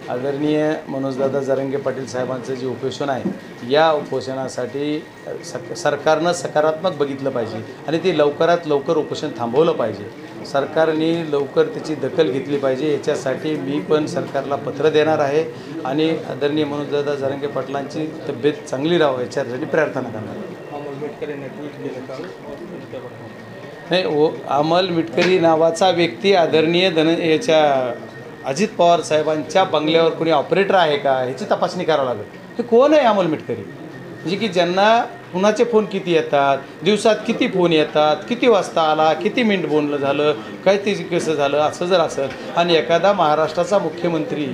आदरणीय मनोजदादा जरांगे पाटील साहेबांचं जे उपोषण आहे, या उपोषणासाठी सरकारनं सकारात्मक बघितलं पाहिजे आणि ते लवकरात लवकर उपोषण थांबवलं पाहिजे. सरकारने लवकर त्याची दखल घेतली पाहिजे. याच्यासाठी मी पण सरकारला पत्र देणार आहे आणि आदरणीय मनोजदादा जरांगे पाटलांची तब्येत चांगली राहावी याच्यासाठी प्रार्थना करणार आहे. नाही, अमल मिटकरी नावाचा व्यक्ती आदरणीय अजित पवार साहेबांच्या बंगल्यावर कोणी ऑपरेटर आहे का ह्याची तपासणी करावं लागेल. ते कोण आहे अमल मिटकरी? म्हणजे की ज्यांना कुणाचे फोन किती येतात, दिवसात किती फोन येतात, किती वाजता आला, किती मिनिट बोलणं झालं, काय ते कसं झालं, असं जर असेल आणि एखादा महाराष्ट्राचा मुख्यमंत्री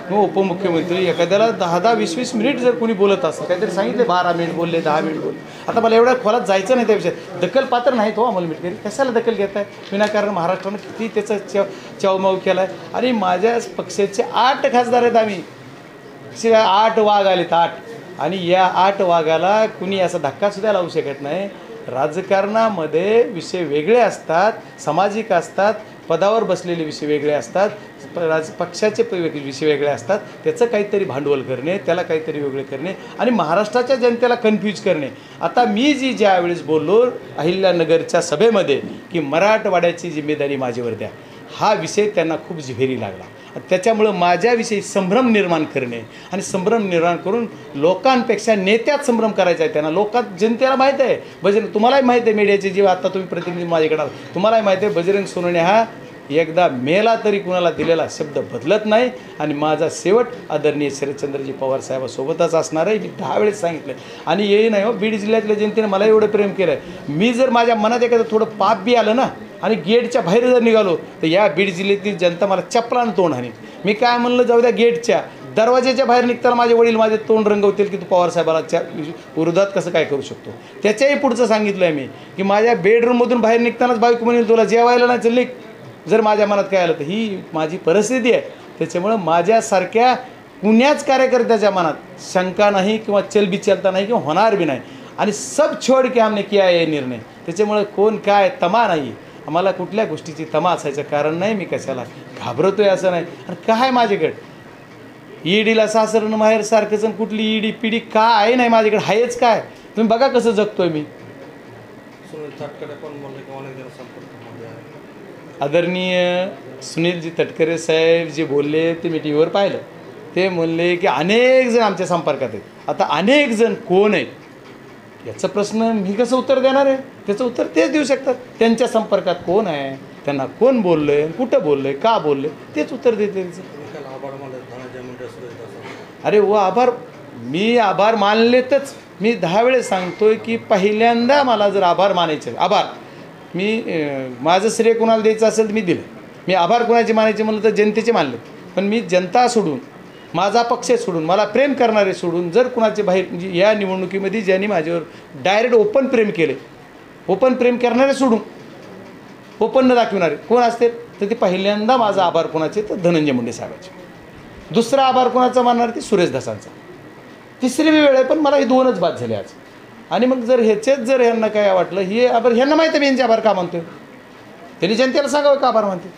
किंवा उपमुख्यमंत्री एखाद्याला 10-10, 20-20 मिनिट जर कोणी बोलत असेल, काहीतरी सांगितले 12 मिनिट बोलले, 10 मिनिट बोलले. आता मला एवढ्या खोलात जायचं नाही त्या विषयात. दखल पात्र नाही तो अमल मिटकरी. कशाला दखल घेत आहे? विनाकारण महाराष्ट्रानं किती त्याचा चावमाव केला आहे. आणि माझ्या पक्षाचे 8 खासदार आहेत आम्ही. 8 वाघ आलेत, 8. आणि या 8 वाघाला कुणी असा धक्कासुद्धा लावू शकत नाही. राजकारणामध्ये विषय वेगळे असतात, सामाजिक असतात, पदावर बसलेले विषय वेगळे असतात, पक्षाचे विषय वेगळे असतात. त्याचं काहीतरी भांडवल करणे, त्याला काहीतरी वेगळे करणे आणि महाराष्ट्राच्या जनतेला कन्फ्यूज करणे. आता मी ज्यावेळेस बोललो अहिल्यानगरच्या सभेमध्ये की मराठवाड्याची जिम्मेदारी माझ्यावर द्या, हा विषय त्यांना खूप जिव्हेरी लागला. त्याच्यामुळं माझ्याविषयी संभ्रम निर्माण करणे आणि संभ्रम निर्माण करून लोकांपेक्षा नेत्यात संभ्रम करायचा आहे त्यांना. जनतेला माहीत आहे, तुम्हालाही माहीत आहे, मीडियाचे जे आता तुम्ही प्रतिनिधी माझ्याकडे आहात, तुम्हालाही माहीत आहे बजरंग सोनवणे हा एकदा मेला तरी कुणाला दिलेला शब्द बदलत नाही. आणि माझा शेवट आदरणीय शरदचंद्रजी पवार साहेबासोबतच असणार आहे. मी 10 वेळेस सांगितलं आणि येई नाही हो, बीड जिल्ह्यातल्या जनतेने मला एवढं प्रेम केलं आहे. मी जर माझ्या मनात एखादं थोडं पाप बी आलं ना आणि गेटच्या बाहेर जर निघालो तर या बीड जिल्ह्यातील जनता मला चपलानं तोंड हाणी. मी काय म्हणलं, जाऊ द्या, गेटच्या दरवाजाच्या बाहेर निघताना माझे वडील माझे तोंड रंगवतील की तू पवार साहेबाला विरोधात कसं काय करू शकतो. त्याच्याही पुढचं सांगितलं आहे मी की माझ्या बेडरूममधून बाहेर निघतानाच बायको म्हणेल तुला जेवायला नाही चल. जर माझ्या मनात काय आलं तर ही माझी परिस्थिती आहे. त्याच्यामुळं माझ्यासारख्या कुण्याच कार्यकर्त्याच्या मनात शंका नाही किंवा चलबिचलता नाही किंवा होणार बी नाही. आणि सब छोड के हमने किया आहे निर्णय. त्याच्यामुळं कोण काय तमा नाही, आम्हाला कुठल्या गोष्टीची तमा असायचं कारण नाही. मी कशाला घाबरतोय असं नाही. आणि काय माझ्याकडे ईडीला सासरनं माहेर सारखंच कुठली ईडी पिढी काय नाही माझ्याकडे. आहेच काय, तुम्ही बघा कसं जगतोय मी. आदरणीय सुनीलजी तटकरे साहेब जे बोलले ते मी टी व्हीवर पाहिलं. ते म्हणले की अनेक जण आमच्या संपर्कात आहेत. आता अनेक जण कोण आहेत याचा प्रश्न मी कसं उत्तर देणार आहे? त्याचं उत्तर तेच देऊ शकतात. त्यांच्या संपर्कात कोण आहे, त्यांना कोण बोललं आहे, कुठं बोललं आहे, का बोललं आहे, तेच उत्तर देते त्याचं. अरे आभार, मी आभार मानलेतच. मी 10 वेळेस सांगतोय की पहिल्यांदा मला जर आभार मानायचे, आभार मी माझं श्रेय कोणाला द्यायचं असेल तर मी दिलं. मी आभार कोणाचे मानायचे म्हणलं तर जनतेचे मानले. पण मी जनता सोडून, माझा पक्ष सोडून, मला प्रेम करणारे सोडून जर कुणाचे बाहेर म्हणजे या निवडणुकीमध्ये ज्यांनी माझ्यावर डायरेक्ट ओपन प्रेम केले, ओपन प्रेम करणारे सोडून ओपन न दाखवणारे कोण असते तर ते पहिल्यांदा माझा आभार कोणाचे तर धनंजय मुंडे साहेबांचे. दुसरा आभार कोणाचा मानणार ते सुरेश धसांचा. तिसरी वेळ आहे पण मला हे 2च बाद झाले आज. आणि मग जर ह्याचेच जर ह्यांना काय वाटलं हे आभार ह्यांना माहिती आहे मी यांचे आभार का मानतोय, त्यांनी जनतेला सांगावं का आभार मानते.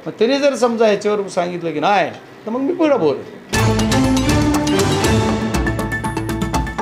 मग त्यांनी जर समजा ह्याच्यावर सांगितलं की नाही तर मग मी पुढं बोल